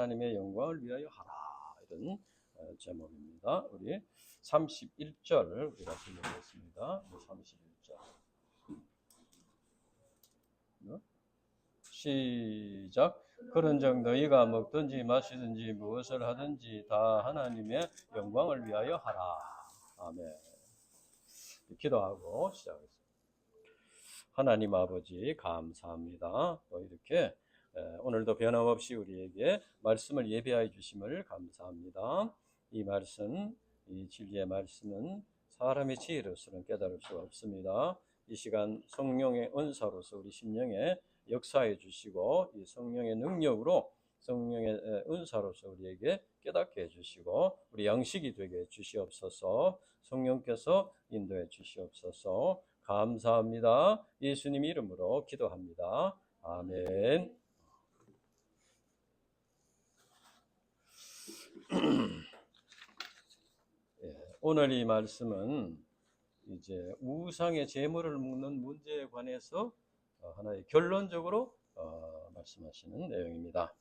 하나님의 영광을 위하여 하라. 이런 제목입니다. 우리 31절 우리가 읽어보겠습니다. 31절 시작. 그런즉 너희가 먹든지 마시든지 무엇을 하든지 다 하나님의 영광을 위하여 하라. 아멘. 기도하고 시작하겠습니다. 하나님 아버지 감사합니다. 또 이렇게 오늘도 변함없이 우리에게 말씀을 예배하여 주심을 감사합니다. 이 말씀, 이 진리의 말씀은 사람의 지혜로서는 깨달을 수가 없습니다. 이 시간 성령의 은사로서 우리 심령에 역사해 주시고 이 성령의 능력으로 성령의 은사로서 우리에게 깨닫게 해주시고 우리 양식이 되게 해주시옵소서. 성령께서 인도해 주시옵소서. 감사합니다. 예수님 이름으로 기도합니다. 아멘. 오늘 이 말씀은 이제 우상의 제물을 묻는 문제에 관해서 하나의 결론적으로 말씀하시는 내용입니다.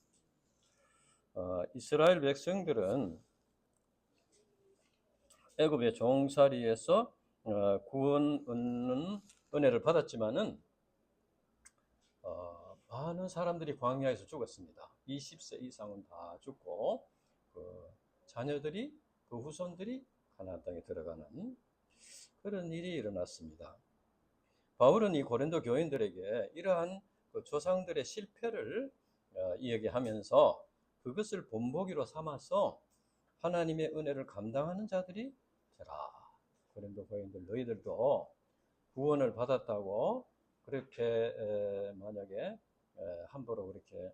이스라엘 백성들은 애굽의 종살이에서 구원 얻는 은혜를 받았지만은 많은 사람들이 광야에서 죽었습니다. 20세 이상은 다 죽고 그 자녀들이 그 후손들이 가나안 땅에 들어가는 그런 일이 일어났습니다. 바울은 이 고린도 교인들에게 이러한 그 조상들의 실패를 이야기하면서 그것을 본보기로 삼아서 하나님의 은혜를 감당하는 자들이 되라. 고린도 교인들 너희들도 구원을 받았다고 그렇게 만약에 함부로 그렇게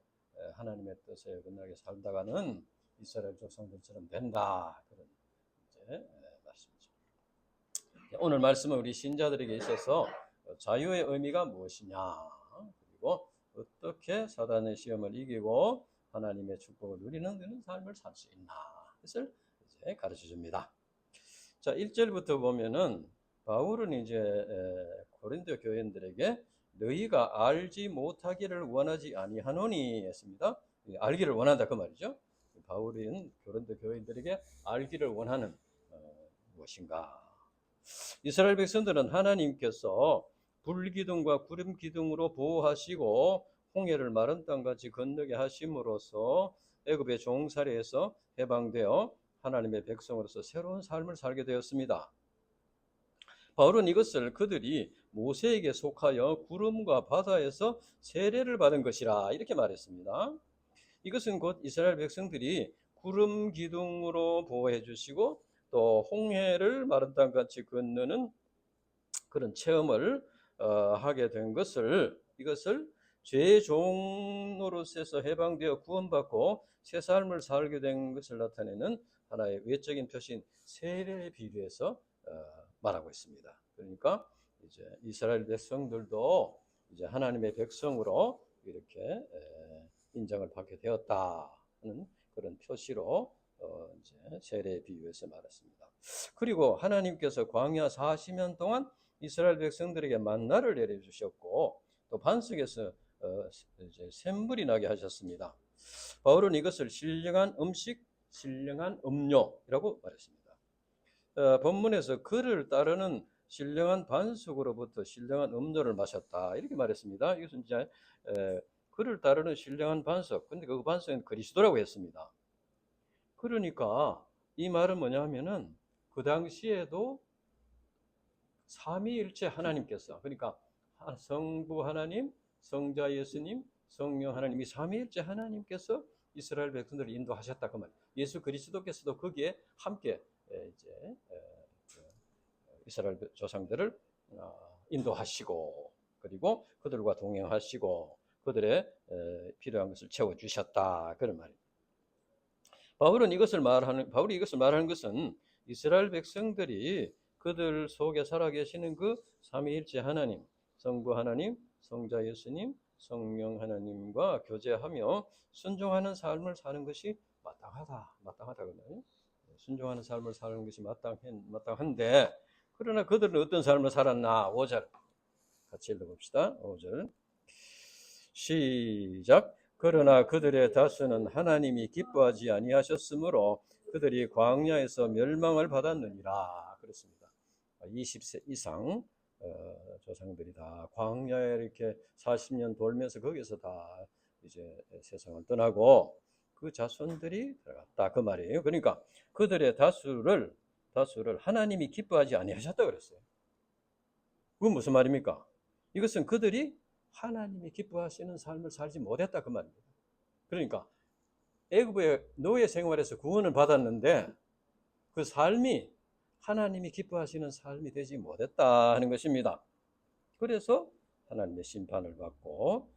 하나님의 뜻에 어긋나게 살다가는 이스라엘 족속들처럼 된다. 그런 이제 말씀이죠. 오늘 말씀은 우리 신자들에게 있어서 자유의 의미가 무엇이냐, 그리고 어떻게 사단의 시험을 이기고 하나님의 축복을 누리는 그런 삶을 살 수 있나, 그것을 이제 가르쳐 줍니다. 자, 1절부터 보면은 바울은 이제 고린도 교인들에게 너희가 알지 못하기를 원하지 아니하노니 했습니다. 알기를 원한다 그 말이죠. 바울은 고린도 교인들에게 알기를 원하는 무엇인가? 이스라엘 백성들은 하나님께서 불기둥과 구름 기둥으로 보호하시고 홍해를 마른 땅같이 건너게 하심으로써 애굽의 종살이에서 해방되어 하나님의 백성으로서 새로운 삶을 살게 되었습니다. 바울은 이것을 그들이 모세에게 속하여 구름과 바다에서 세례를 받은 것이라 이렇게 말했습니다. 이것은 곧 이스라엘 백성들이 구름 기둥으로 보호해 주시고 또 홍해를 마른 땅같이 건너는 그런 체험을 하게 된 것을, 이것을 죄의 종로로서 해방되어 구원받고 새 삶을 살게 된 것을 나타내는 하나의 외적인 표시인 세례에 비유해서 말하고 있습니다. 그러니까 이제 이스라엘 백성들도 이제 하나님의 백성으로 이렇게 인정을 받게 되었다는 그런 표시로 이제 세례에 비유해서 말했습니다. 그리고 하나님께서 광야 40년 동안 이스라엘 백성들에게 만나를 내려주셨고 또 반석에서 이제 샘물이 나게 하셨습니다. 바울은 이것을 신령한 음식, 신령한 음료라고 말했습니다. 본문에서 그를 따르는 신령한 반석으로부터 신령한 음료를 마셨다 이렇게 말했습니다. 이것은 이제 그를 따르는 신령한 반석, 근데 그 반석은 그리스도라고 했습니다. 그러니까 이 말은 뭐냐면은 그 당시에도 삼위일체 하나님께서, 그러니까 성부 하나님, 성자 예수님, 성령 하나님, 이 삼위일체 하나님께서 이스라엘 백성들을 인도하셨다 그 말. 예수 그리스도께서도 거기에 함께 이제 이스라엘 조상들을 인도하시고 그리고 그들과 동행하시고 그들의 필요한 것을 채워 주셨다 그런 말입니다. 바울이 이것을 말하는 것은 이스라엘 백성들이 그들 속에 살아계시는 그 삼위일체 하나님, 성부 하나님, 성자 예수님, 성령 하나님과 교제하며 순종하는 삶을 사는 것이 마땅하다거든요. 순종하는 삶을 사는 것이 마땅한데, 그러나 그들은 어떤 삶을 살았나? 5절 같이 읽어봅시다. 5절 시작. 그러나 그들의 다수는 하나님이 기뻐하지 아니하셨으므로 그들이 광야에서 멸망을 받았느니라. 그렇습니다. 20세 이상 조상들이 다 광야에 이렇게 40년 돌면서 거기서 다 이제 세상을 떠나고 그 자손들이 들어갔다 그 말이에요. 그러니까 그들의 다수를 하나님이 기뻐하지 아니하셨다 그랬어요. 그건 무슨 말입니까? 이것은 그들이 하나님이 기뻐하시는 삶을 살지 못했다 그 말입니다. 그러니까 애굽의 노예 생활에서 구원을 받았는데 그 삶이 하나님이 기뻐하시는 삶이 되지 못했다 하는 것입니다. 그래서 하나님의 심판을 받고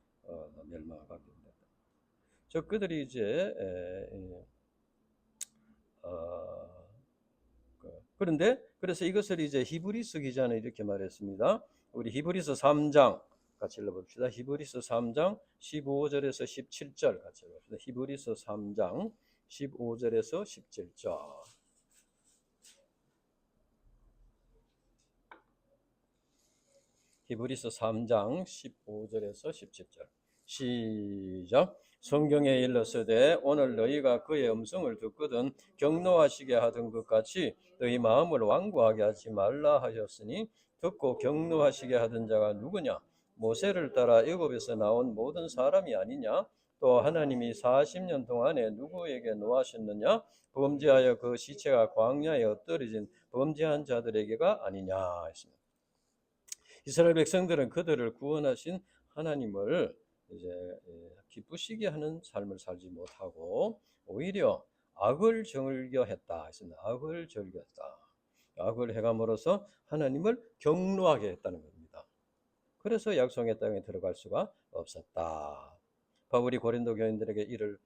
멸망을 받게 된다. 즉 그들이 이제 그런데 그래서 이것을 이제 히브리서 기자는 이렇게 말했습니다. 우리 히브리서 3장 같이 읽어봅시다. 히브리서 3장 15절에서 17절 같이 읽어봅시다. 히브리서 3장 15절에서 17절. 히브리서 3장 15절에서 17절. 시작. 성경에 일렀으되 오늘 너희가 그의 음성을 듣거든 경노하시게 하던 것 같이 너희 마음을 완고하게 하지 말라 하셨으니 듣고 경노하시게 하던 자가 누구냐? 모세를 따라 애굽에서 나온 모든 사람이 아니냐? 또 하나님이 40년 동안에 누구에게 노하셨느냐? 범죄하여 그 시체가 광야에 엎드러진 범죄한 자들에게가 아니냐 했습니다. 이스라엘 백성들은 그들을 구원하신 하나님을 이제 기쁘시게 하는 삶을 살지 못하고 오히려 악을 즐겨했다 했습니다. 악을 즐겼다. 악을 해감으로써 하나님을 경노하게 했다는 겁니다. 그래서 약속의 땅에 들어갈 수가 없었다. 바울이 고린도 교인들에게 이를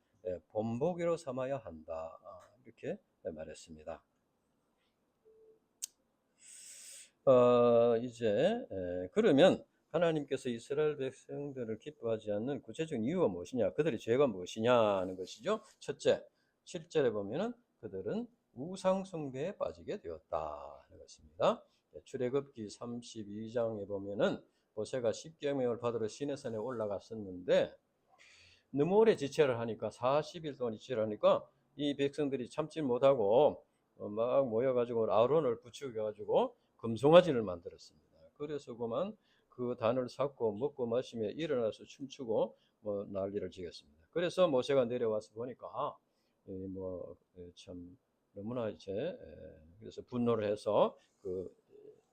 본보기로 삼아야 한다. 이렇게 말했습니다. 이제 그러면 하나님께서 이스라엘 백성들을 기뻐하지 않는 구체적인 이유가 무엇이냐? 그들의 죄가 무엇이냐 하는 것이죠. 첫째, 7절에 보면은 그들은 우상 숭배에 빠지게 되었다 하는 것입니다. 출애굽기 32장에 보면은 모세가 십계명을 받으러 시내산에 올라갔었는데 너무 오래 지체를 하니까 40일 동안 지체를 하니까 이 백성들이 참지 못하고 막 모여가지고 아론을 부추겨가지고 금송아지를 만들었습니다. 그래서 그만 그 단을 삭고 먹고 마시며 일어나서 춤추고 뭐 난리를 지었습니다. 그래서 모세가 내려와서 보니까 뭐참 너무나 이제 그래서 분노를 해서 그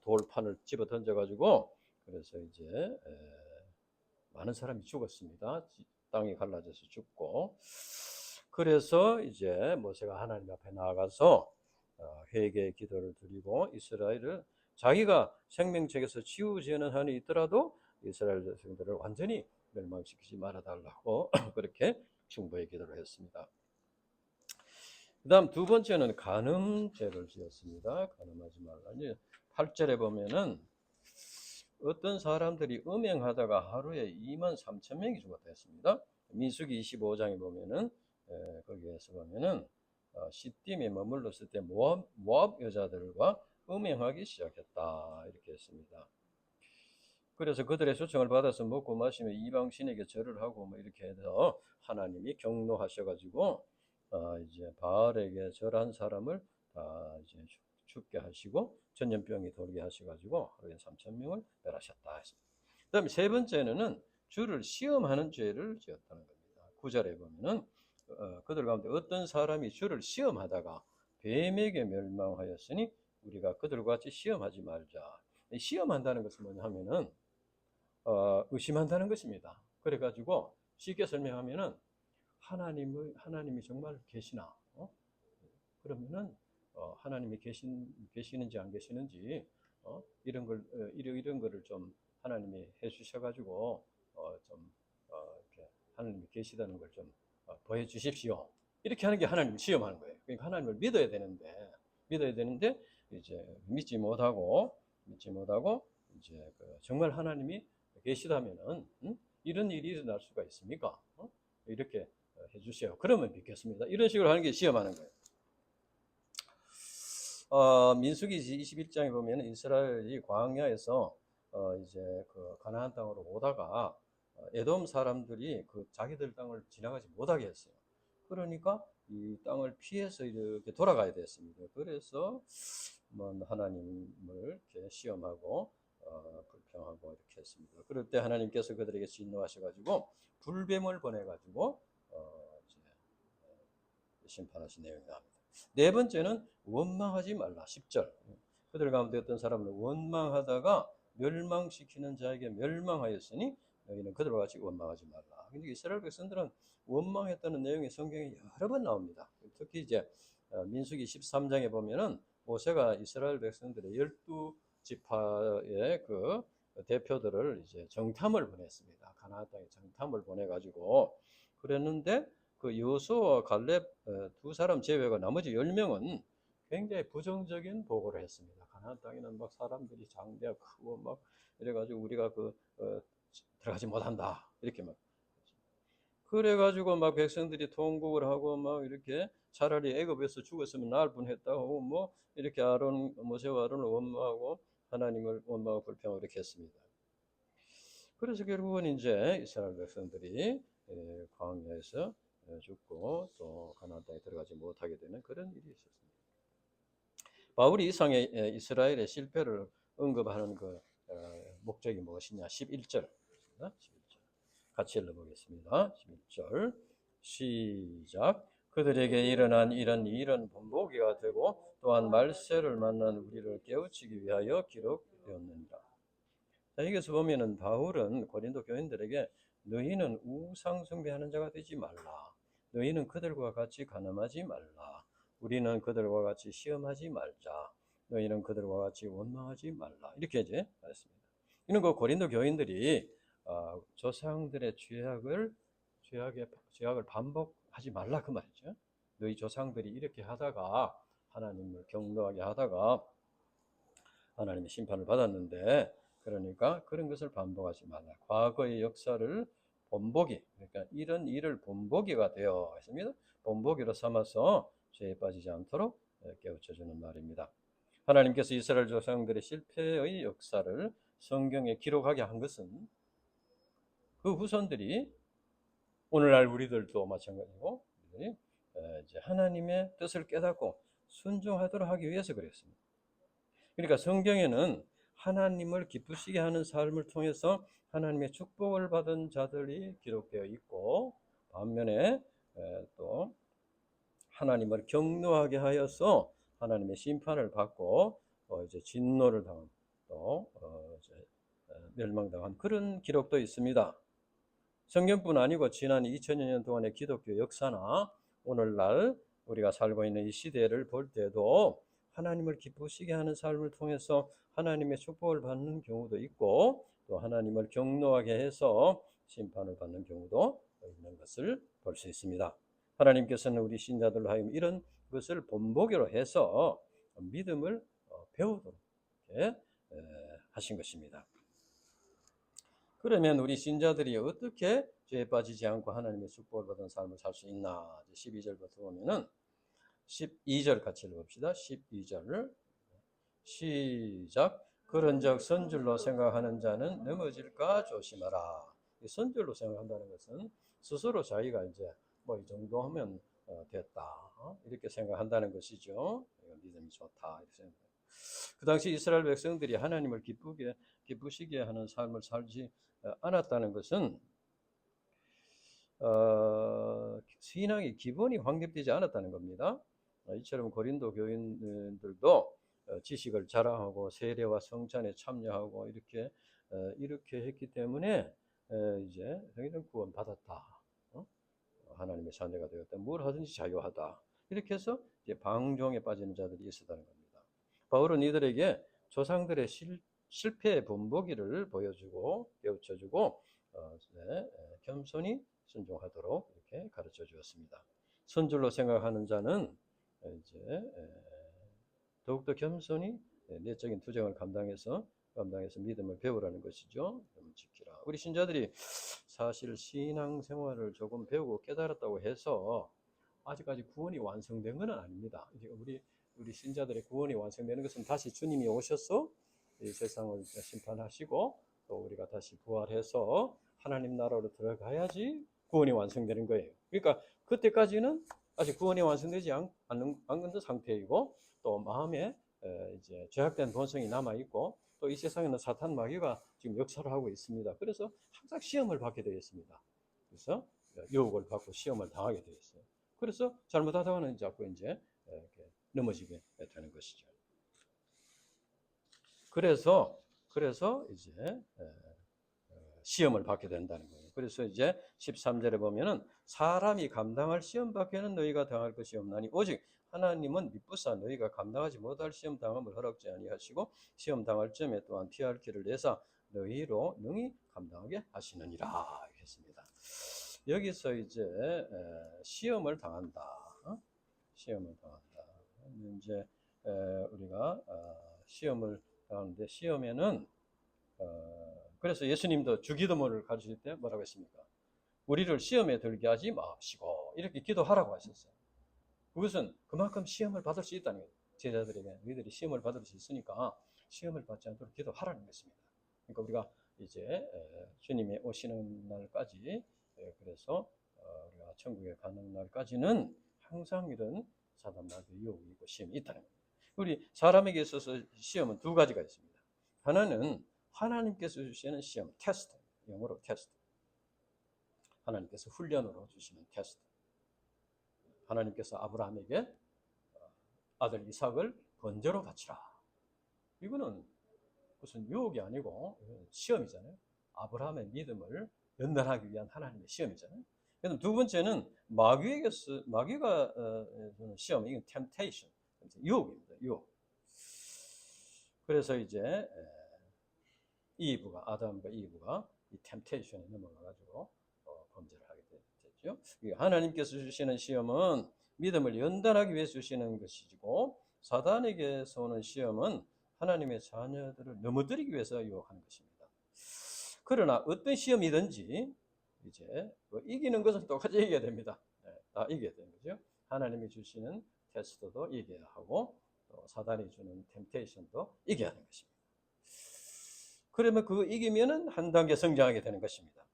돌판을 집어 던져가지고 그래서 이제 많은 사람이 죽었습니다. 땅이 갈라져서 죽고 그래서 이제 모세가 하나님 앞에 나아가서 회개의 기도를 드리고 이스라엘을 자기가 생명책에서 치우지는 한이 있더라도 이스라엘 백성들을 완전히 멸망시키지 말아달라고 그렇게 중보의 기도를 했습니다. 그 다음 두 번째는 간음죄를 지었습니다. 간음하지 말라. 8절에 보면은 어떤 사람들이 음행하다가 하루에 23,000명이 죽었다 했습니다. 민수기 25장에 보면은 거기에서 보면은 시딤에 머물렀을 때 모압 여자들과 음행하기 시작했다 이렇게 했습니다. 그래서 그들의 초청을 받아서 먹고 마시며 이방 신에게 절을 하고 뭐 이렇게 해서 하나님이 경노하셔가지고 이제 바알에게 절한 사람을 다 이제 죽게 하시고 전염병이 돌게 하셔가지고 하루에 3,000명을 멸하셨다 했습니다. 그다음에 세 번째는 주를 시험하는 죄를 지었다는 겁니다. 9절에 보면은 그들 가운데 어떤 사람이 주를 시험하다가 뱀에게 멸망하였으니 우리가 그들과 같이 시험하지 말자. 시험한다는 것은 뭐냐 하면은 의심한다는 것입니다. 그래가지고 쉽게 설명하면은 하나님이 정말 계시나? 그러면은 하나님이 계시는지 안 계시는지 이런 거를 좀 하나님이 해주셔가지고 좀 이렇게 하나님이 계시다는 걸 좀 보여주십시오. 이렇게 하는 게 하나님 시험하는 거예요. 그러니까 하나님을 믿어야 되는데 이제 믿지 못하고 이제 정말 하나님이 계시다면은 이런 일이 일어날 수가 있습니까? 이렇게 해주세요. 그러면 믿겠습니다. 이런 식으로 하는 게 시험하는 거예요. 민수기 21장에 보면 이스라엘이 광야에서 이제 그 가나안 땅으로 오다가 에돔 사람들이 그 자기들 땅을 지나가지 못하게 했어요. 그러니까 이 땅을 피해서 이렇게 돌아가야 됐습니다. 그래서 뭐 하나님을 이렇게 시험하고 불평하고 이렇게 했습니다. 그럴 때 하나님께서 그들에게 진노하셔가지고 불뱀을 보내가지고 이제 심판하신 내용이 나옵니다. 네 번째는 원망하지 말라. 10절. 그들 가운데 어떤 사람은 원망하다가 멸망시키는 자에게 멸망하였으니 너희는 그들과 같이 원망하지 말라. 근데 이스라엘 백성들은 원망했다는 내용이 성경에 여러 번 나옵니다. 특히 이제 민수기 13장에 보면은 모세가 이스라엘 백성들의 12지파의 그 대표들을 이제 정탐을 보냈습니다. 가나안 땅에 정탐을 보내가지고 그랬는데 그 여호수아와 갈렙 두 사람 제외가 나머지 10명은 굉장히 부정적인 보고를 했습니다. 가나안 땅에는 막 사람들이 장대가 크고 막 이래가지고 우리가 들어가지 못한다 이렇게 막 그래가지고 막 백성들이 통곡을 하고 막 이렇게 차라리 애굽에서 죽었으면 나을 뻔했다고 뭐 이렇게 모세와 아론을 원망하고 하나님을 원망하고 불평하고 이렇게 했습니다. 그래서 결국은 이제 이스라엘 백성들이 광야에서 죽고 또 가나안 땅에 들어가지 못하게 되는 그런 일이 있었습니다. 바울이 이상의 이스라엘의 실패를 언급하는 그 목적이 무엇이냐? 11절. 11절. 같이 읽어보겠습니다. 11절. 시작. 그들에게 일어난 이런 일은 본보기가 되고 또한 말세를 만난 우리를 깨우치기 위하여 기록되었느니라. 자, 여기서 보면은 바울은 고린도 교인들에게 너희는 우상 숭배하는 자가 되지 말라. 너희는 그들과 같이 간음하지 말라. 우리는 그들과 같이 시험하지 말자. 너희는 그들과 같이 원망하지 말라. 이렇게 이제 말했습니다. 이는 그 고린도 교인들이 조상들의 죄악을 반복하지 말라 그 말이죠. 너희 조상들이 이렇게 하다가 하나님을 경노하게 하다가 하나님의 심판을 받았는데 그러니까 그런 것을 반복하지 말라. 과거의 역사를 본보기, 그러니까 이런 일을 본보기가 되어 있습니다. 본보기로 삼아서 죄에 빠지지 않도록 깨우쳐주는 말입니다. 하나님께서 이스라엘 조상들의 실패의 역사를 성경에 기록하게 한 것은 그 후손들이 오늘날 우리들도 마찬가지고 이제 하나님의 뜻을 깨닫고 순종하도록 하기 위해서 그랬습니다. 그러니까 성경에는 하나님을 기쁘시게 하는 삶을 통해서 하나님의 축복을 받은 자들이 기록되어 있고 반면에 또 하나님을 경노하게 하여서 하나님의 심판을 받고 이제 진노를 당한 또 멸망당한 그런 기록도 있습니다. 성경뿐 아니고 지난 2000여 년 동안의 기독교 역사나 오늘날 우리가 살고 있는 이 시대를 볼 때도 하나님을 기쁘시게 하는 삶을 통해서 하나님의 축복을 받는 경우도 있고 또 하나님을 경노하게 해서 심판을 받는 경우도 있는 것을 볼 수 있습니다. 하나님께서는 우리 신자들로 하여금 이런 것을 본보기로 해서 믿음을 배우도록 하신 것입니다. 그러면 우리 신자들이 어떻게 죄에 빠지지 않고 하나님의 축복을 받은 삶을 살 수 있나? 12절부터 보면은 12절 같이 읽어봅시다. 12절을 시작. 그런즉 선줄로 생각하는 자는 넘어질까 조심하라. 선줄로 생각한다는 것은 스스로 자기가 이제 뭐 이 정도 하면 됐다 이렇게 생각한다는 것이죠. 믿음이 좋다 이렇게 생각합니다. 그 당시 이스라엘 백성들이 하나님을 기쁘시게 하는 삶을 살지 않았다는 것은 신앙의 기본이 확립되지 않았다는 겁니다. 이처럼 고린도 교인들도 지식을 자랑하고 세례와 성찬에 참여하고 이렇게 했기 때문에 이제 너희는 구원 받았다. 하나님의 자녀가 되었다. 뭘 하든지 자유하다. 이렇게 해서 이제 방종에 빠지는 자들이 있었다는 겁니다. 바울은 이들에게 조상들의 실패의 본보기를 보여주고 깨우쳐주고 겸손히 순종하도록 이렇게 가르쳐 주었습니다. 선줄로 생각하는 자는 이제 더욱더 겸손히 내적인 투쟁을 감당해서 믿음을 배우라는 것이죠. 지키라. 우리 신자들이 사실 신앙생활을 조금 배우고 깨달았다고 해서 아직까지 구원이 완성된 건 아닙니다. 우리 신자들의 구원이 완성되는 것은 다시 주님이 오셔서 이 세상을 심판하시고 또 우리가 다시 부활해서 하나님 나라로 들어가야지 구원이 완성되는 거예요. 그러니까 그때까지는 아직 구원이 완성되지 않은 상태이고, 또 마음에 이제 죄악된 본성이 남아 있고, 또 이 세상에는 사탄 마귀가 지금 역사를 하고 있습니다. 그래서 항상 시험을 받게 되어 있습니다. 그래서 유혹을 받고 시험을 당하게 되어 있어요. 그래서 잘못하다가는 자꾸 이제 이렇게 넘어지게 되는 것이죠. 그래서 이제 시험을 받게 된다는 거예요. 그래서 이제 13절에 보면은 사람이 감당할 시험 밖에는 너희가 당할 것이 없나니 오직 하나님은 미쁘사 너희가 감당하지 못할 시험 당함을 허락지 아니하시고 시험 당할 점에 또한 피할 길을 내사 너희로 능히 감당하게 하시느니라 했습니다. 여기서 이제 시험을 당한다. 시험을 당한다. 이제 우리가 시험을 당하는데, 시험에는 그래서 예수님도 주기도문을 가르칠 때 뭐라고 했습니까? 우리를 시험에 들게 하지 마시고 이렇게 기도하라고 하셨어요. 그것은 그만큼 시험을 받을 수 있다는 거예요. 제자들에게 너희들이 시험을 받을 수 있으니까 시험을 받지 않도록 기도하라는 것입니다. 그러니까 우리가 이제 주님이 오시는 날까지, 그래서 우리가 천국에 가는 날까지는 항상 이런 사단 마귀의 유혹이 있고 시험이 있다는 겁니다. 우리 사람에게 있어서 시험은 두 가지가 있습니다. 하나는 하나님께서 주시는 시험, 테스트, 영어로 테스트. 하나님께서 훈련으로 주시는 테스트. 하나님께서 아브라함에게 아들 이삭을 번제로 바치라. 이거는 무슨 유혹이 아니고 시험이잖아요. 아브라함의 믿음을 연단하기 위한 하나님의 시험이잖아요. 그럼 두 번째는 마귀가 주는 시험, 이건 temptation, 유혹입니다. 유혹. 그래서 이제 아담과 이브가 이 템테이션에 넘어가가지고 범죄를 하게 됐죠. 하나님께서 주시는 시험은 믿음을 연단하기 위해서 주시는 것이고, 사단에게서 오는 시험은 하나님의 자녀들을 넘어뜨리기 위해서 유혹하는 것입니다. 그러나 어떤 시험이든지 이제 이기는 것은 똑같이 이겨야 됩니다. 다 이겨야 되는 거죠. 하나님이 주시는 테스트도 이겨야 하고, 또 사단이 주는 템테이션도 이겨야 하는 것입니다. 그러면 그 이기면은 한 단계 성장하게 되는 것입니다.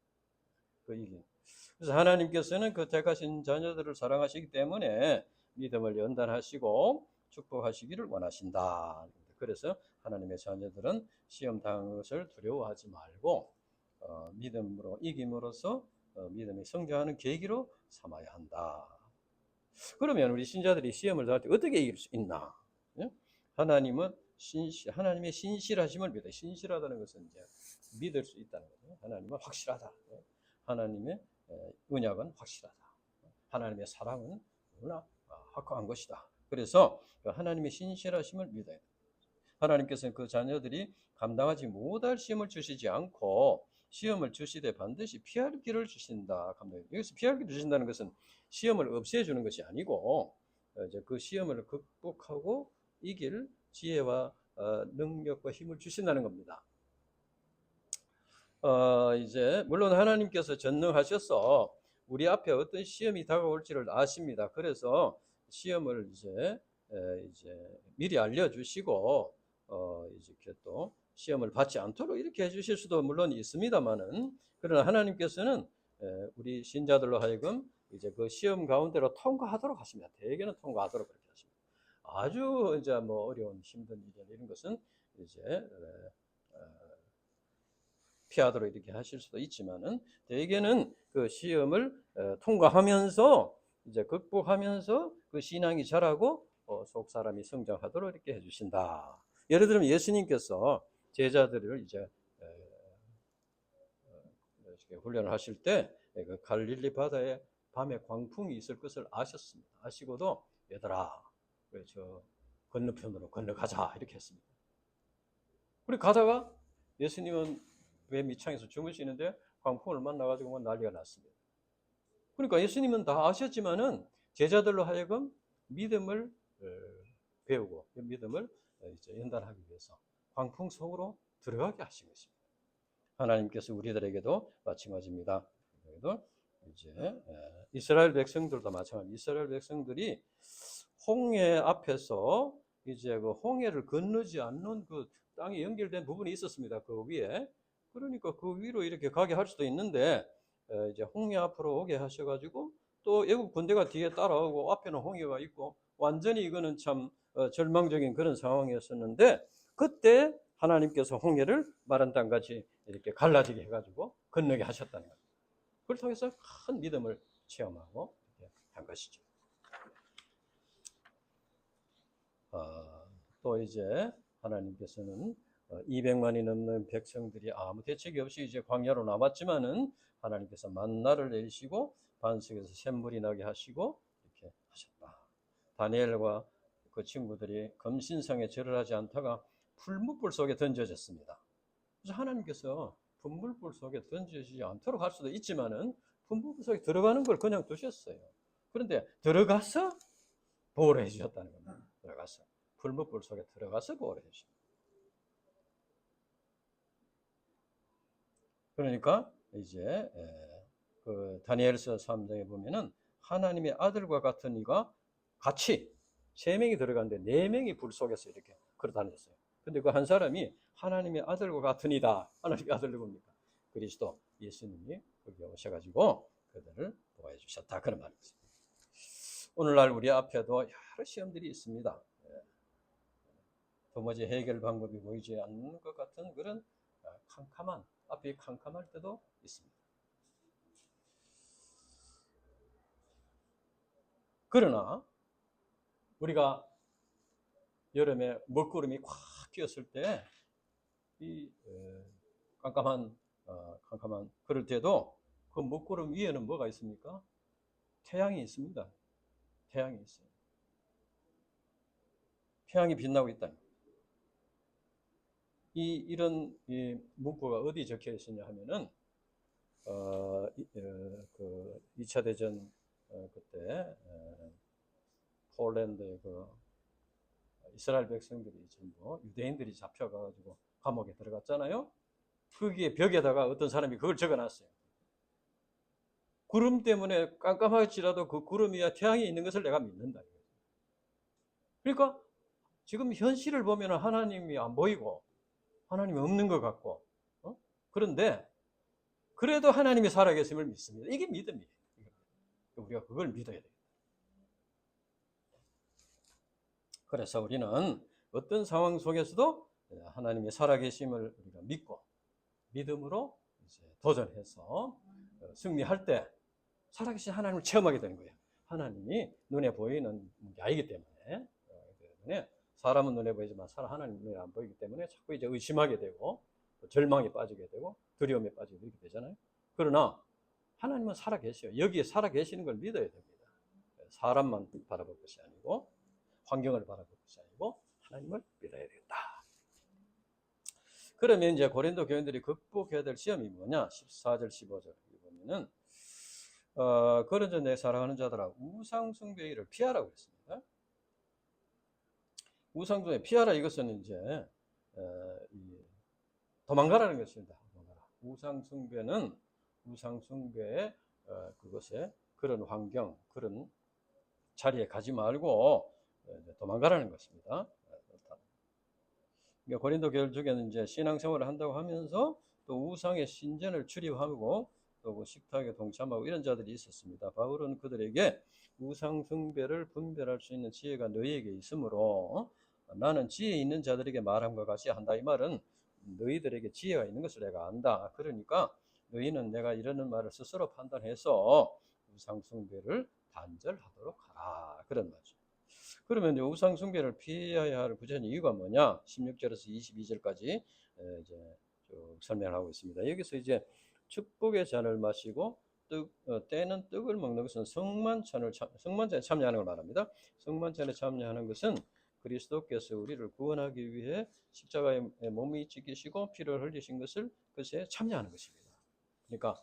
그래서 하나님께서는 그 택하신 자녀들을 사랑하시기 때문에 믿음을 연단하시고 축복하시기를 원하신다. 그래서 하나님의 자녀들은 시험 당하는 것을 두려워하지 말고 믿음으로 이김으로써 믿음이 성장하는 계기로 삼아야 한다. 그러면 우리 신자들이 시험을 당할 때 어떻게 이길 수 있나? 하나님의 신실하심을 믿어. 신실하다는 것은 이제 믿을 수 있다는 거죠. 하나님은 확실하다. 하나님의 언약은 확실하다. 하나님의 사랑은 너무나 확고한 것이다. 그래서 하나님의 신실하심을 믿어야 됩니다. 하나님께서는 그 자녀들이 감당하지 못할 시험을 주시지 않고 시험을 주시되 반드시 피할 길을 주신다. 여기서 피할 길을 주신다는 것은 시험을 없애주는 것이 아니고 이제 그 시험을 극복하고 이길 지혜와 능력과 힘을 주신다는 겁니다. 이제 물론 하나님께서 전능하셔서 우리 앞에 어떤 시험이 다가올지를 아십니다. 그래서 시험을 이제 미리 알려주시고 이렇게 또 시험을 받지 않도록 이렇게 해주실 수도 물론 있습니다만은, 그러나 하나님께서는 우리 신자들로 하여금 이제 그 시험 가운데로 통과하도록 하십니다. 대개는 통과하도록 그렇게 하십니다. 아주 이제 뭐 어려운 힘든 일 이런 것은 이제 피하도록 이렇게 하실 수도 있지만은, 대개는 그 시험을 통과하면서 이제 극복하면서 그 신앙이 자라고 속 사람이 성장하도록 이렇게 해주신다. 예를 들면 예수님께서 제자들을 이제 훈련을 하실 때 그 갈릴리 바다에 밤에 광풍이 있을 것을 아셨습니다. 아시고도 얘들아, 저 건너편으로 건너가자 이렇게 했습니다. 우리 가다가 예수님은 배 밑창에서 주무시는데 광풍을 만나가지고 난리가 났습니다. 그러니까 예수님은 다 아셨지만은 제자들로 하여금 믿음을 배우고 믿음을 이제 연단하기 위해서 광풍 속으로 들어가게 하신 것입니다. 하나님께서 우리들에게도 마찬가지입니다. 이제 이스라엘 백성들도 마찬가지. 이스라엘 백성들이 홍해 앞에서 이제 그 홍해를 건너지 않는 그 땅이 연결된 부분이 있었습니다. 그 위에 그러니까 그 위로 이렇게 가게 할 수도 있는데 이제 홍해 앞으로 오게 하셔가지고 또 애국 군대가 뒤에 따라오고 앞에는 홍해가 있고 완전히 이거는 참 절망적인 그런 상황이었었는데 그때 하나님께서 홍해를 마른 땅같이 이렇게 갈라지게 해가지고 건너게 하셨다는 거예요. 그걸 통해서 큰 믿음을 체험하고 한 것이죠. 또 이제 하나님께서는 200만이 넘는 백성들이 아무 대책이 없이 이제 광야로 남았지만은 하나님께서 만나를 내리시고 반석에서 샘물이 나게 하시고 이렇게 하셨다. 다니엘과 그 친구들이 금신상에 절을 하지 않다가 풀무불 속에 던져졌습니다. 그래서 하나님께서 풀무불 속에 던져지지 않도록 할 수도 있지만은 풀무불 속에 들어가는 걸 그냥 두셨어요. 그런데 들어가서 보호를 해주셨다는 겁니다. 들어가서 풀무불 속에 들어가서 보호를 해주십니다. 그러니까 이제 그 다니엘서 3장에 보면은 하나님의 아들과 같은 이가 같이 3명이 들어갔는데 4명이 불 속에서 이렇게 걸어 다녔어요. 근데 그 한 사람이 하나님의 아들과 같은 이다. 하나님의 아들 누굽니까? 그리스도 예수님이 거기 오셔가지고 그들을 도와해 주셨다. 그런 말입니다. 오늘날 우리 앞에도 여러 시험들이 있습니다. 도무지 해결 방법이 보이지 않는 것 같은 그런 캄캄한, 앞이 캄캄할 때도 있습니다. 그러나 우리가 여름에 먹구름이 꽉 끼었을 때 이 깜깜한 그럴 때도 그 먹구름 위에는 뭐가 있습니까? 태양이 있습니다. 태양이 있어요. 태양이 빛나고 있다. 이런 문구가 어디 적혀 있었냐 하면은 그 2차 대전 그때 폴란드의 그 이스라엘 백성들이 전부 유대인들이 잡혀가지고 감옥에 들어갔잖아요. 거기에 벽에다가 어떤 사람이 그걸 적어놨어요. 구름 때문에 깜깜할지라도 그 구름 위에 태양이 있는 것을 내가 믿는다. 그러니까 지금 현실을 보면 하나님이 안 보이고 하나님이 없는 것 같고 그런데 그래도 하나님이 살아계심을 믿습니다. 이게 믿음이에요. 우리가 그걸 믿어야 돼요. 그래서 우리는 어떤 상황 속에서도 하나님의 살아계심을 우리가 믿고 믿음으로 이제 도전해서 승리할 때 살아계신 하나님을 체험하게 되는 거예요. 하나님이 눈에 보이는 게 아니기 때문에 사람은 눈에 보이지만 하나님 눈에 안 보이기 때문에 자꾸 이제 의심하게 되고 절망에 빠지게 되고 두려움에 빠지게 이렇게 되잖아요. 그러나 하나님은 살아계셔요. 여기에 살아계시는 걸 믿어야 됩니다. 사람만 바라볼 것이 아니고 환경을 바라볼 것이 아니고 하나님을 믿어야 되겠다. 그러면 이제 고린도 교인들이 극복해야 될 시험이 뭐냐? 14절, 15절 보면은 그런저 내 사랑하는 자들아 우상 숭배를 피하라고 했습니다. 우상 숭배 피하라 이것은 이제 도망가라는 것입니다. 우상 숭배는 우상 숭배의 그것에 그런 환경, 그런 자리에 가지 말고 도망가라는 것입니다. 그러니까 고린도 교회 중에는 이제 신앙생활을 한다고 하면서 또 우상의 신전을 출입하고 또 그 식탁에 동참하고 이런 자들이 있었습니다. 바울은 그들에게 우상 숭배를 분별할 수 있는 지혜가 너희에게 있으므로 나는 지혜 있는 자들에게 말함과 같이 한다. 이 말은 너희들에게 지혜가 있는 것을 내가 안다. 그러니까 너희는 내가 이러는 말을 스스로 판단해서 우상 숭배를 단절하도록 하라. 그런 말이죠. 그러면 이제 우상 숭배를 피해야 할 구체적인 이유가 뭐냐? 16절에서 22절까지 이제 쭉 설명하고 있습니다. 여기서 이제 축복의 잔을 마시고 때는 떡을 먹는 것은 성만찬에 참여하는 걸 말합니다. 성만찬에 참여하는 것은 그리스도께서 우리를 구원하기 위해 십자가에 몸이 찢기시고 피를 흘리신 것을 그것에 참여하는 것입니다. 그러니까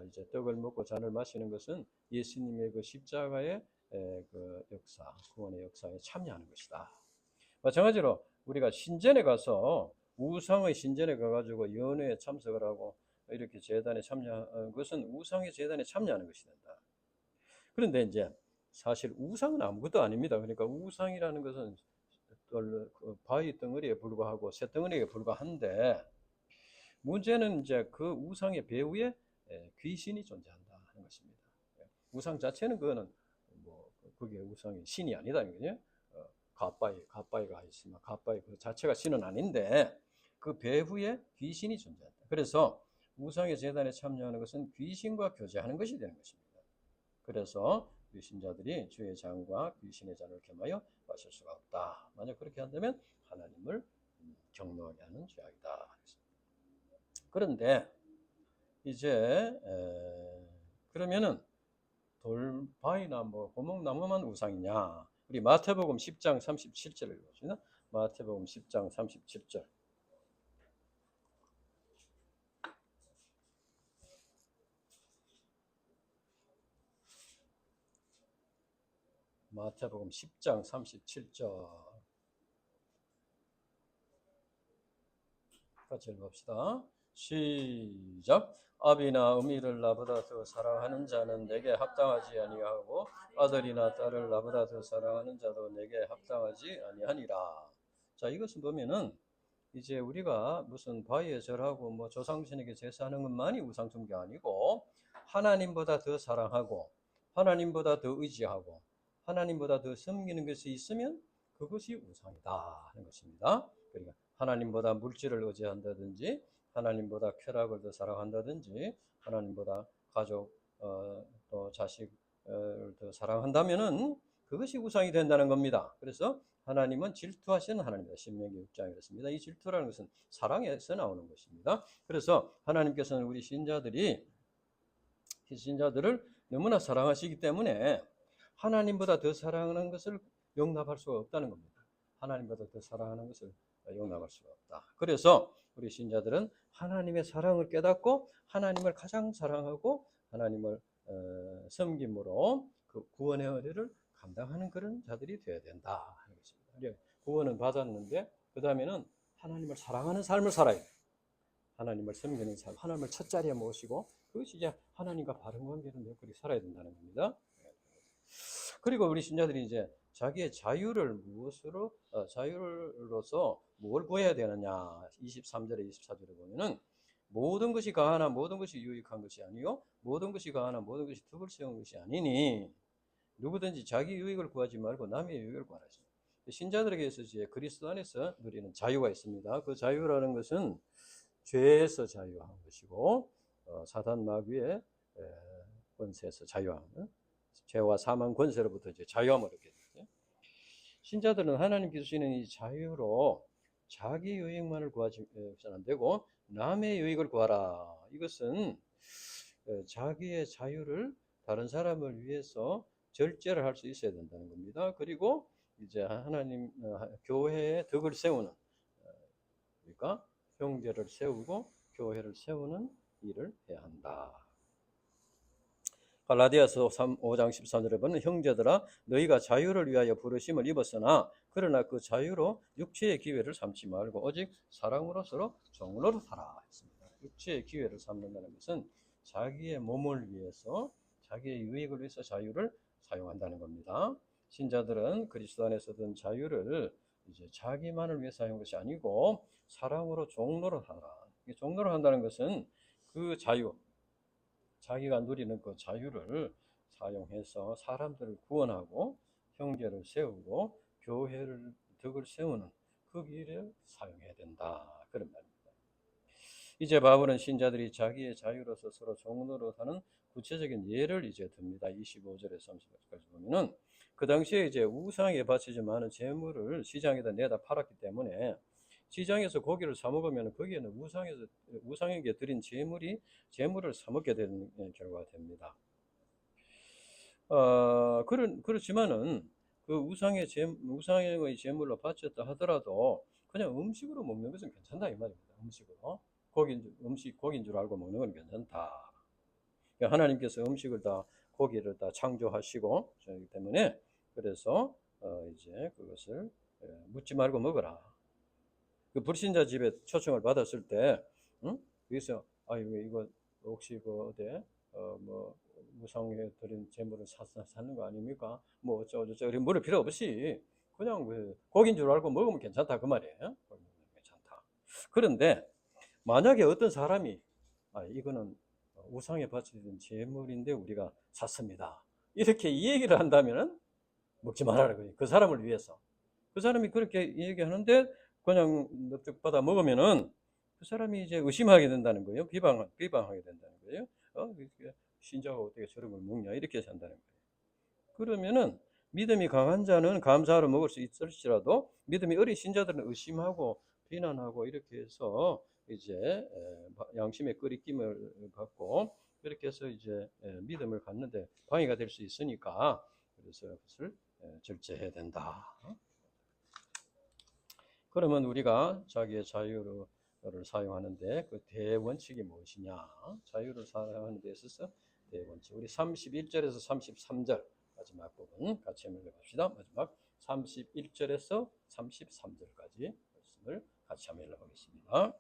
이제 떡을 먹고 잔을 마시는 것은 예수님의 그 십자가의 그 역사, 구원의 역사에 참여하는 것이다. 마찬가지로 우리가 신전에 가서 우상의 신전에 가가지고 연회에 참석을 하고 이렇게 제단에 참여하는 것은 우상의 제단에 참여하는 것이 된다. 그런데 이제 사실 우상은 아무것도 아닙니다. 그러니까 우상이라는 것은 바위 덩어리에 불과하고 새 덩어리에 불과한데 문제는 이제 그 우상의 배후에 귀신이 존재한다 하는 것입니다. 우상 자체는 그거는 뭐 그게 우상이 신이 아니다 이거죠. 가빠이가 있으면 가빠이 그 자체가 신은 아닌데 그 배후에 귀신이 존재한다. 그래서 우상의 제단에 참여하는 것은 귀신과 교제하는 것이 되는 것입니다. 그래서 우리 신자들이 주의 잔과 귀신의 잔을 겸하여 마실 수가 없다. 만약 그렇게 한다면 하나님을 경노하게 하는 죄악이다. 그런데 이제 그러면은 돌바위나 뭐 고목나무만 우상이냐? 우리 마태복음 10장 37절을 읽어보시나? 마태복음 10장 37절. 마태복음 10장 37절. 같이 읽어봅시다. 시작. 아비나 어미를 나보다 더 사랑하는 자는 내게 합당하지 아니하고 아들이나 딸을 나보다 더 사랑하는 자도 내게 합당하지 아니하니라. 자, 이것을 보면은 이제 우리가 무슨 바위에 절하고 뭐 조상신에게 제사하는 것만이 우상 숭배 아니고 하나님보다 더 사랑하고 하나님보다 더 의지하고 하나님보다 더 섬기는 것이 있으면 그것이 우상이다 하는 것입니다. 그러니까 하나님보다 물질을 의지한다든지 하나님보다 쾌락을 더 사랑한다든지 하나님보다 가족 또 자식을 더 사랑한다면은 그것이 우상이 된다는 겁니다. 그래서 하나님은 질투하시는 하나님이다. 신명기 6장에 그렇습니다. 이 질투라는 것은 사랑에서 나오는 것입니다. 그래서 하나님께서는 우리 신자들을 너무나 사랑하시기 때문에 하나님보다 더 사랑하는 것을 용납할 수가 없다는 겁니다. 하나님보다 더 사랑하는 것을 용납할 수가 없다. 그래서 우리 신자들은 하나님의 사랑을 깨닫고 하나님을 가장 사랑하고 하나님을 섬김으로 그 구원의 은혜를 감당하는 그런 자들이 되어야 된다 하는 것입니다. 구원은 받았는데 그 다음에는 하나님을 사랑하는 삶을 살아야 돼요. 하나님을 섬기는 삶, 하나님을 첫 자리에 모시고 그것이 이제 하나님과 바른 관계를 맺고 살아야 된다는 겁니다. 그리고 우리 신자들이 이제 자기의 자유를 무엇으로 자유로서 뭘 구해야 되느냐? 23절에 24절에 보면은 모든 것이 가하나 모든 것이 유익한 것이 아니요 모든 것이 가하나 모든 것이 덕을 세운 것이 아니니 누구든지 자기 유익을 구하지 말고 남의 유익을 구하라. 신자들에게서 이제 그리스도 안에서 누리는 자유가 있습니다. 그 자유라는 것은 죄에서 자유한 것이고 사단 마귀의 권세에서 자유한 죄와 사망 권세로부터 이제 자유함을 얻게 되죠. 신자들은 하나님께서 주시는 이 자유로 자기 유익만을 구하지는 안 되고 남의 유익을 구하라. 이것은 자기의 자유를 다른 사람을 위해서 절제를 할 수 있어야 된다는 겁니다. 그리고 이제 하나님 교회의 덕을 세우는 그러니까 형제를 세우고 교회를 세우는 일을 해야 한다. 갈라디아서 5장 13절에 보면 형제들아 너희가 자유를 위하여 부르심을 입었으나 그러나 그 자유로 육체의 기회를 삼지 말고 오직 사랑으로 서로 종로로 살아 했습니다. 육체의 기회를 삼는다는 것은 자기의 몸을 위해서 자기의 유익을 위해서 자유를 사용한다는 겁니다. 신자들은 그리스도 안에서 얻은 자유를 이제 자기만을 위해 사용한 것이 아니고 사랑으로 종로로 살아. 종로로 한다는 것은 그 자유 자기가 누리는 그 자유를 사용해서 사람들을 구원하고 형제를 세우고 교회를 덕을 세우는 그 길을 사용해야 된다. 그런 말입니다. 이제 바울은 신자들이 자기의 자유로서 서로 종로로 사는 구체적인 예를 이제 듭니다. 25절에서 30절까지 보면은 그 당시에 이제 우상에 바치지 않은 재물을 시장에다 내다 팔았기 때문에 시장에서 고기를 사 먹으면 거기에는 우상에게 드린 재물을 사 먹게 되는 결과가 됩니다. 그렇지만은 그 우상의 재물로 바쳤다 하더라도 그냥 음식으로 먹는 것은 괜찮다 이 말입니다. 음식으로 고기인 줄 알고 먹는 건 괜찮다. 하나님께서 음식을 다 고기를 다 창조하시고 그렇기 때문에 그래서 이제 그것을 묻지 말고 먹어라. 그 불신자 집에 초청을 받았을 때, 여기서 이거 혹시 그 어디 뭐 우상에 드린 재물을 사는 거 아닙니까? 뭐 어쩌고 이렇게 물을 필요 없이 그냥 고기인 줄 알고 먹으면 괜찮다 그 말이에요. 괜찮다. 그런데 만약에 어떤 사람이 이거는 우상에 바치던 제물인데 우리가 샀습니다, 이렇게 이 얘기를 한다면은 먹지 말아라 거예요. 그 사람을 위해서. 그 사람이 그렇게 얘기하는데 그냥 넙죽 받아 먹으면은 그 사람이 이제 의심하게 된다는 거예요. 비방하게 된다는 거예요. 신자가 어떻게 저런 걸 먹냐, 이렇게 한다는 거예요. 그러면은 믿음이 강한 자는 감사하러 먹을 수 있을지라도 믿음이 어린 신자들은 의심하고 비난하고 이렇게 해서 이제 양심의 끄리낌을 받고 그렇게 해서 이제 믿음을 갖는데 방해가 될 수 있으니까, 그래서 그것을 절제해야 된다. 그러면 우리가 자기의 자유를 사용하는데 그 대원칙이 무엇이냐? 자유를 사용하는 데 있어서 대원칙. 우리 31절에서 33절 마지막 부분 같이 한번 읽어봅시다. 마지막 31절에서 33절까지 말씀을 같이 한번 읽어보겠습니다.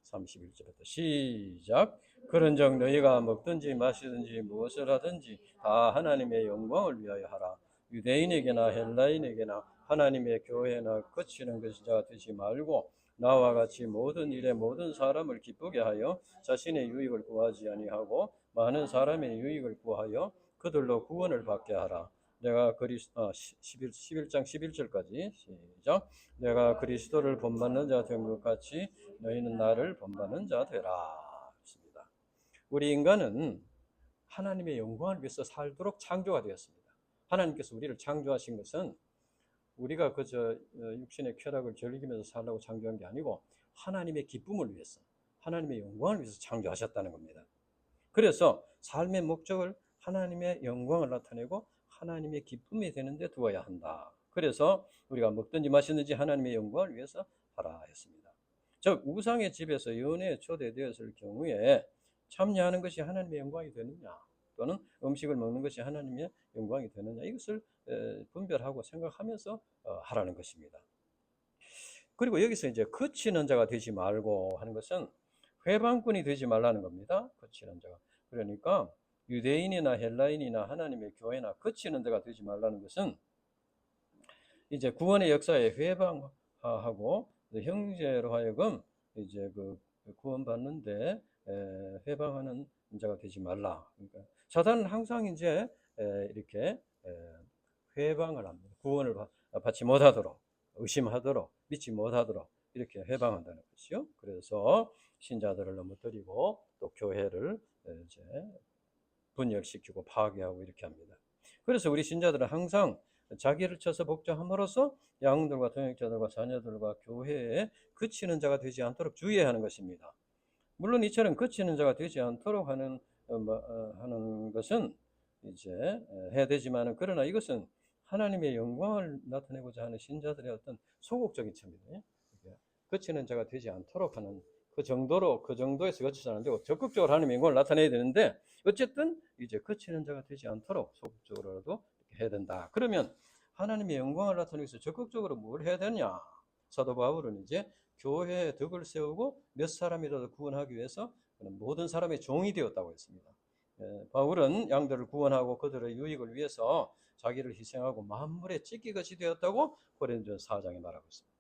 31절부터 시작. 그런즉 너희가 먹든지 마시든지 무엇을 하든지 다 하나님의 영광을 위하여 하라. 유대인에게나 헬라인에게나 하나님의 교회나 거치는 것이자 되지 말고 나와 같이 모든 일에 모든 사람을 기쁘게 하여 자신의 유익을 구하지 아니하고 많은 사람의 유익을 구하여 그들로 구원을 받게 하라. 내가 11장 11절까지 시작. 내가 그리스도를 본받는 자 된 것 같이 너희는 나를 본받는 자 되라. 했습니다. 우리 인간은 하나님의 영광을 위해서 살도록 창조가 되었습니다. 하나님께서 우리를 창조하신 것은 우리가 그저 육신의 쾌락을 즐기면서 살라고 창조한 게 아니고 하나님의 기쁨을 위해서, 하나님의 영광을 위해서 창조하셨다는 겁니다. 그래서 삶의 목적을 하나님의 영광을 나타내고 하나님의 기쁨이 되는데 두어야 한다. 그래서 우리가 먹든지 마시든지 하나님의 영광을 위해서 하라 했습니다. 즉 우상의 집에서 연회에 초대되었을 경우에 참여하는 것이 하나님의 영광이 되느냐, 또는 음식을 먹는 것이 하나님의 영광이 되느냐, 이것을 분별하고 생각하면서 하라는 것입니다. 그리고 여기서 이제 그치는 자가 되지 말고 하는 것은 회방꾼이 되지 말라는 겁니다. 그치는 자가. 그러니까 유대인이나 헬라인이나 하나님의 교회나 그치는 자가 되지 말라는 것은 이제 구원의 역사에 회방하고 형제로 하여금 이제 그 구원받는데 회방하는 자가 되지 말라. 그러니까 사단은 항상 이제 이렇게 회방을 합니다. 구원을 받지 못하도록, 의심하도록, 믿지 못하도록 이렇게 회방한다는 것이요. 그래서 신자들을 넘어뜨리고 또 교회를 이제 분열시키고 파괴하고 이렇게 합니다. 그래서 우리 신자들은 항상 자기를 쳐서 복종함으로써 양들과 동역자들과 자녀들과 교회에 그치는 자가 되지 않도록 주의해야 하는 것입니다. 물론 이처럼 그치는 자가 되지 않도록 하는 것은 이제 해야 되지만은, 그러나 이것은 하나님의 영광을 나타내고자 하는 신자들의 어떤 소극적인 측면이에요. 그치는 자가 되지 않도록 하는 그 정도에서 그치지 않는 되고 적극적으로 하나님의 영광을 나타내야 되는데, 어쨌든 이제 그치는 자가 되지 않도록 소극적으로라도 해야 된다. 그러면 하나님의 영광을 나타내기 위해서 적극적으로 뭘 해야 되냐? 사도 바울은 이제 교회에 덕을 세우고 몇 사람이라도 구원하기 위해서 모든 사람의 종이 되었다고 했습니다. 바울은 양들을 구원하고 그들의 유익을 위해서 자기를 희생하고 만물의 찢기같이 되었다고 고린도전서 4장에 말하고 있습니다.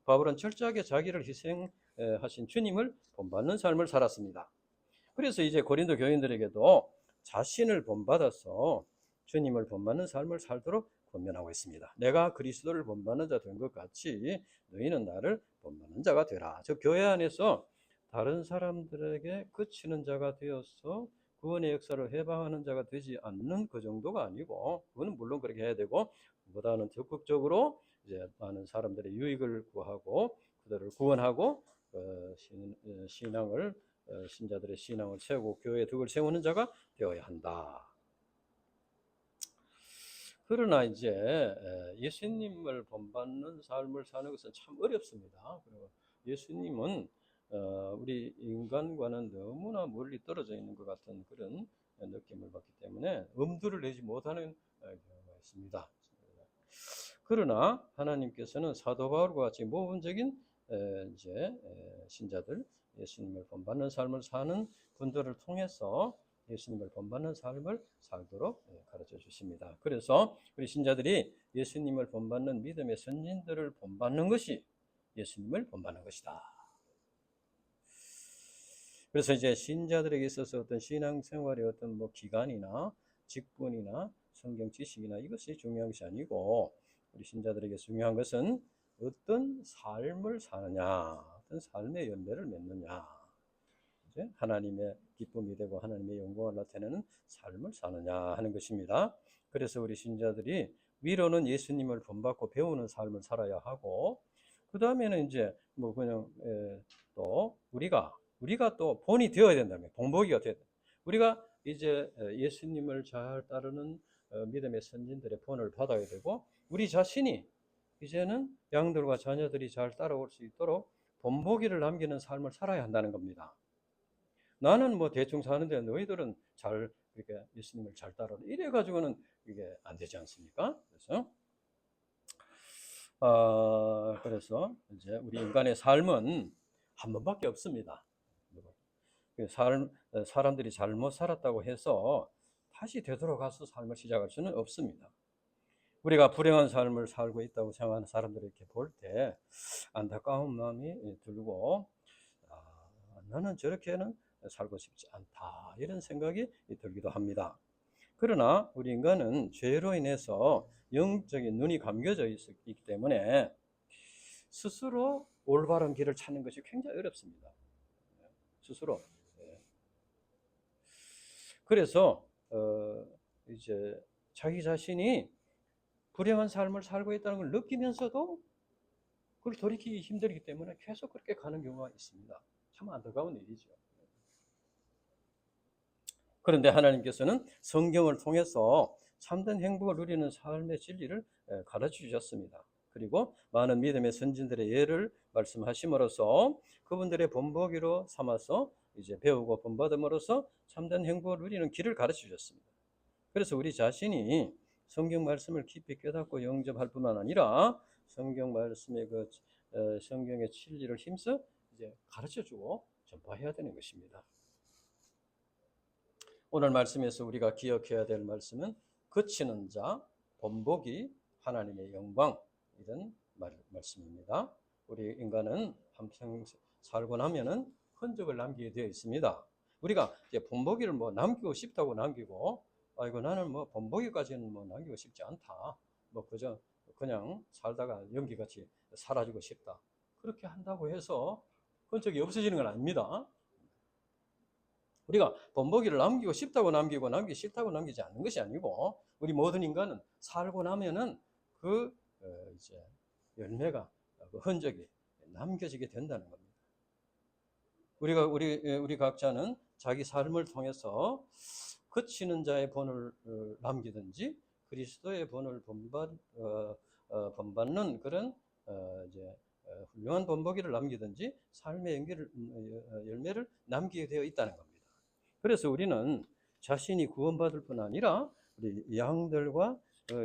바울은 철저하게 자기를 희생하신 주님을 본받는 삶을 살았습니다. 그래서 이제 고린도 교인들에게도 자신을 본받아서 주님을 본받는 삶을 살도록 권면하고 있습니다. 내가 그리스도를 본받는 자 된 것 같이 너희는 나를 본받는 자가 되라. 즉 교회 안에서 다른 사람들에게 그치는 자가 되어서 구원의 역사를 해방하는 자가 되지 않는 그 정도가 아니고, 그거는 물론 그렇게 해야 되고, 보다는 적극적으로 이제 많은 사람들의 유익을 구하고 그들을 구원하고 신자들의 신앙을 세우고 교회의 덕을 세우는 자가 되어야 한다. 그러나 이제 예수님을 본받는 삶을 사는 것은 참 어렵습니다. 그리고 예수님은 우리 인간과는 너무나 멀리 떨어져 있는 것 같은 그런 느낌을 받기 때문에 엄두를 내지 못하는 경우가 있습니다. 그러나 하나님께서는 사도 바울과 같이 모범적인 이제 신자들, 예수님을 본받는 삶을 사는 분들을 통해서 예수님을 본받는 삶을 살도록 가르쳐 주십니다. 그래서 우리 신자들이 예수님을 본받는 믿음의 선진들을 본받는 것이 예수님을 본받는 것이다. 그래서 이제 신자들에게 있어서 어떤 신앙생활의 어떤 뭐 기간이나 직분이나 성경 지식이나 이것이 중요한 것이 아니고, 우리 신자들에게 중요한 것은 어떤 삶을 사느냐, 어떤 삶의 열매를 맺느냐, 이제 하나님의 기쁨이 되고 하나님의 영광을 나타내는 삶을 사느냐 하는 것입니다. 그래서 우리 신자들이 위로는 예수님을 본받고 배우는 삶을 살아야 하고, 그 다음에는 이제 뭐 그냥 또 우리가 또 본이 되어야 된다면, 본보기가 되어야 된다. 우리가 이제 예수님을 잘 따르는 믿음의 선진들의 본을 받아야 되고, 우리 자신이 이제는 양들과 자녀들이 잘 따라올 수 있도록 본보기를 남기는 삶을 살아야 한다는 겁니다. 나는 뭐 대충 사는데 너희들은 잘 이렇게 예수님을 잘 따르라, 이래 가지고는 이게 안 되지 않습니까? 그래서 이제 우리 인간의 삶은 한 번밖에 없습니다. 사람들이 잘못 살았다고 해서 다시 되돌아가서 삶을 시작할 수는 없습니다. 우리가 불행한 삶을 살고 있다고 생각하는 사람들을 이렇게 볼 때 안타까운 마음이 들고, 나는 저렇게는 살고 싶지 않다, 이런 생각이 들기도 합니다. 그러나 우리 인간은 죄로 인해서 영적인 눈이 감겨져 있기 때문에 스스로 올바른 길을 찾는 것이 굉장히 어렵습니다. 스스로. 그래서 이제 자기 자신이 불행한 삶을 살고 있다는 걸 느끼면서도 그걸 돌이키기 힘들기 때문에 계속 그렇게 가는 경우가 있습니다. 참 안타까운 일이죠. 그런데 하나님께서는 성경을 통해서 참된 행복을 누리는 삶의 진리를 가르쳐 주셨습니다. 그리고 많은 믿음의 선진들의 예를 말씀하심으로써 그분들의 본보기로 삼아서 이제 배우고 본받음으로써 참된 행복을 누리는 길을 가르쳐 주셨습니다. 그래서 우리 자신이 성경 말씀을 깊이 깨닫고 영접할 뿐만 아니라 성경 말씀의 성경의 진리를 힘써 이제 가르쳐 주고 전파해야 되는 것입니다. 오늘 말씀에서 우리가 기억해야 될 말씀은 그치는 자, 본보기, 하나님의 영광, 이런 말씀입니다. 우리 인간은 한평 살고 나면은 흔적을 남기게 되어 있습니다. 우리가 이제 본보기를 뭐 남기고 싶다고 남기고, 아이고 나는 뭐 본보기까지는 뭐 남기고 싶지 않다, 뭐 그냥 살다가 연기같이 사라지고 싶다, 그렇게 한다고 해서 흔적이 없어지는 건 아닙니다. 우리가 본보기를 남기고 싶다고 남기고 남기기 싫다고 남기지 않는 것이 아니고, 우리 모든 인간은 살고 나면은 이제 열매가, 그 흔적이 남겨지게 된다는 겁니다. 우리 각자는 자기 삶을 통해서 그치는 자의 본을 남기든지 그리스도의 본을 본받는 그런 이제 훌륭한 본보기를 남기든지 삶의 열매를 남기게 되어 있다는 겁니다. 그래서 우리는 자신이 구원받을 뿐 아니라 우리 양들과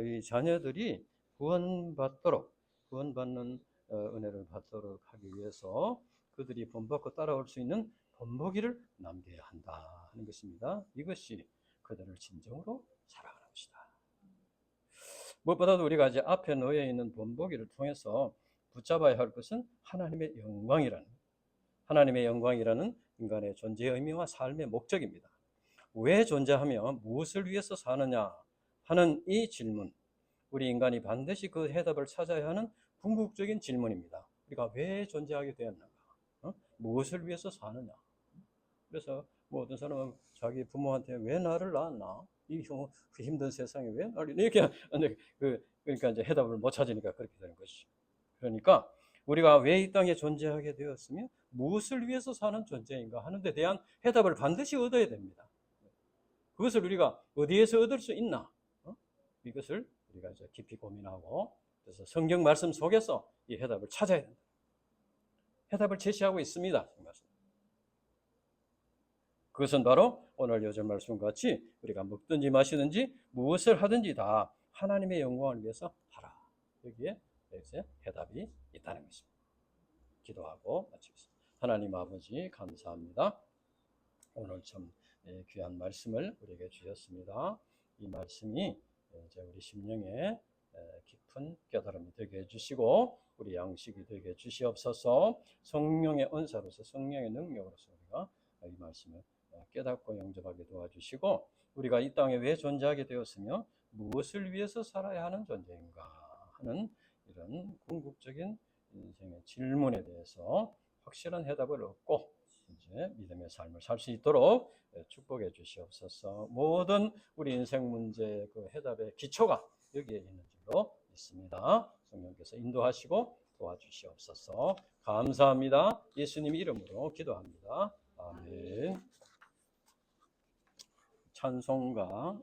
이 자녀들이 구원받는 은혜를 받도록 하기 위해서 그들이 본받고 따라올 수 있는 본보기를 남겨야 한다 하는 것입니다. 이것이 그들을 진정으로 사랑하는 것이다. 무엇보다도 우리가 이제 앞에 놓여 있는 본보기를 통해서 붙잡아야 할 것은 하나님의 영광이라는 인간의 존재의 의미와 삶의 목적입니다. 왜 존재하며 무엇을 위해서 사느냐 하는 이 질문, 우리 인간이 반드시 그 해답을 찾아야 하는 궁극적인 질문입니다. 우리가 왜 존재하게 되었는가? 무엇을 위해서 사느냐? 그래서 뭐 어떤 사람은 자기 부모한테 왜 나를 낳았나? 그 힘든 세상에 왜 나를 이렇게 그러니까 이제 해답을 못 찾으니까 그렇게 되는 것이죠. 그러니까 우리가 왜 이 땅에 존재하게 되었으며 무엇을 위해서 사는 존재인가 하는 데 대한 해답을 반드시 얻어야 됩니다. 그것을 우리가 어디에서 얻을 수 있나? 이것을 우리가 이제 깊이 고민하고, 그래서 성경 말씀 속에서 이 해답을 찾아야 된다. 해답을 제시하고 있습니다. 그것은 바로 오늘 요절 말씀 같이 우리가 먹든지 마시든지 무엇을 하든지 다 하나님의 영광을 위해서 하라. 여기에 해답이 있다는 것입니다. 기도하고 마치겠습니다. 하나님 아버지 감사합니다. 오늘 참 귀한 말씀을 우리에게 주셨습니다. 이 말씀이 이제 우리 심령에 깊은 깨달음이 되게 해주시고 우리 양식이 되게 해주시옵소서. 성령의 은사로서, 성령의 능력으로서 우리가 이 말씀을 깨닫고 영접하게 도와주시고, 우리가 이 땅에 왜 존재하게 되었으며 무엇을 위해서 살아야 하는 존재인가 하는 이런 궁극적인 인생의 질문에 대해서 확실한 해답을 얻고 이제 믿음의 삶을 살 수 있도록 축복해 주시옵소서. 모든 우리 인생 문제의 그 해답의 기초가 여기에 있는 줄로 믿습니다. 성령께서 인도하시고 도와주시옵소서. 감사합니다. 예수님 이름으로 기도합니다. 아멘. 찬송가